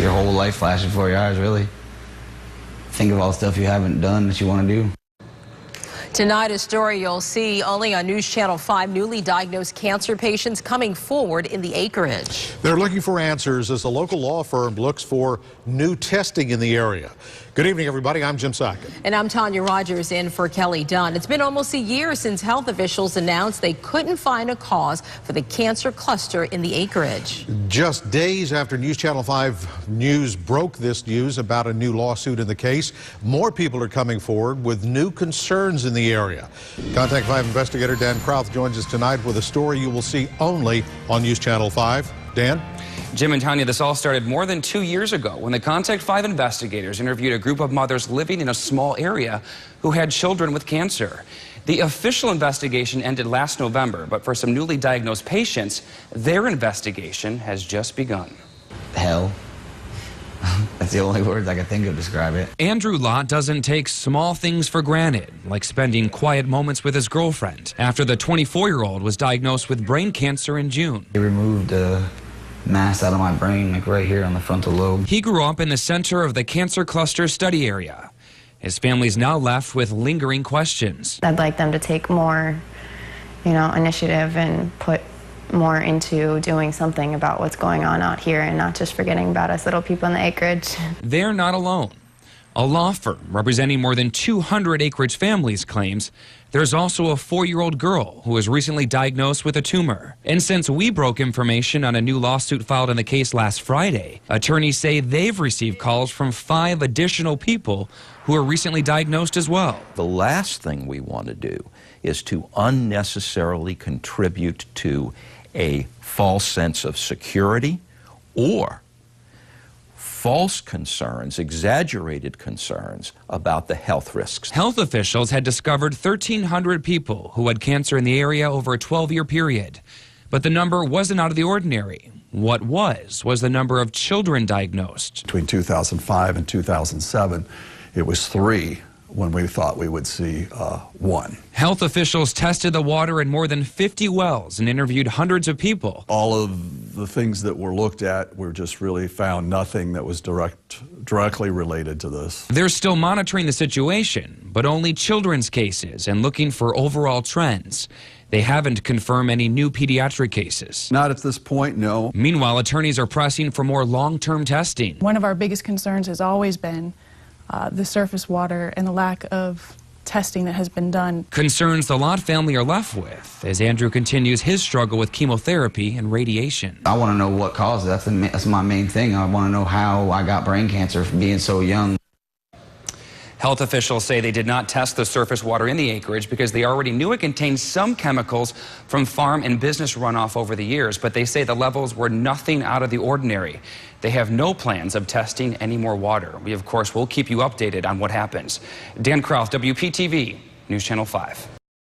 Your whole life flashing before your eyes, really. Think of all the stuff you haven't done that you want to do. Tonight, a story you'll see only on News Channel 5. Newly diagnosed cancer patients coming forward in the Acreage. They're looking for answers as a local law firm looks for new testing in the area. Good evening, everybody. I'm Jim Sackett. And I'm Tanya Rogers in for Kelly Dunn. It's been almost a year since health officials announced they couldn't find a cause for the cancer cluster in the Acreage. Just days after News Channel 5 News broke this news about a new lawsuit in the case, more people are coming forward with new concerns in the area. Contact 5 investigator Dan Krauth joins us tonight with a story you will see only on News Channel 5. Dan? Jim and Tanya, this all started more than 2 years ago when the Contact 5 investigators interviewed a group of mothers living in a small area who had children with cancer. The official investigation ended last November, but for some newly diagnosed patients, their investigation has just begun. Hell. That's the only words I can think of to describe it. Andrew Lott doesn't take small things for granted, like spending quiet moments with his girlfriend, after the 24-year-old was diagnosed with brain cancer in June. They removed a mass out of my brain, like right here on the frontal lobe. He grew up in the center of the cancer cluster study area. His family's now left with lingering questions. I'd like them to take more, initiative and put more into doing something about what's going on out here and not just forgetting about us little people in the Acreage. They're not alone. A law firm representing more than 200 Acreage families claims there's also a 4-year-old girl who was recently diagnosed with a tumor. And since we broke information on a new lawsuit filed in the case last Friday, attorneys say they've received calls from 5 additional people who were recently diagnosed as well. The last thing we want to do is to unnecessarily contribute to a false sense of security or false concerns, exaggerated concerns about the health risks. Health officials had discovered 1,300 people who had cancer in the area over a 12-year period. But the number wasn't out of the ordinary. What was the number of children diagnosed. Between 2005 and 2007, it was 3 when we thought we would see 1. Health officials tested the water in more than 50 wells and interviewed hundreds of people. All of the things that were looked at were just really found nothing that was directly related to this. They're still monitoring the situation, but only children's cases and looking for overall trends. They haven't confirmed any new pediatric cases. Not at this point, no. Meanwhile, attorneys are pressing for more long-term testing. One of our biggest concerns has always been the surface water and the lack of testing that has been done. Concerns the Lott family are left with as Andrew continues his struggle with chemotherapy and radiation. I want to know what caused it. That's my main thing. I want to know how I got brain cancer from being so young. Health officials say they did not test the surface water in the Acreage because they already knew it contained some chemicals from farm and business runoff over the years, but they say the levels were nothing out of the ordinary. They have no plans of testing any more water. We, of course, will keep you updated on what happens. Dan Krauth, WPTV, News Channel 5.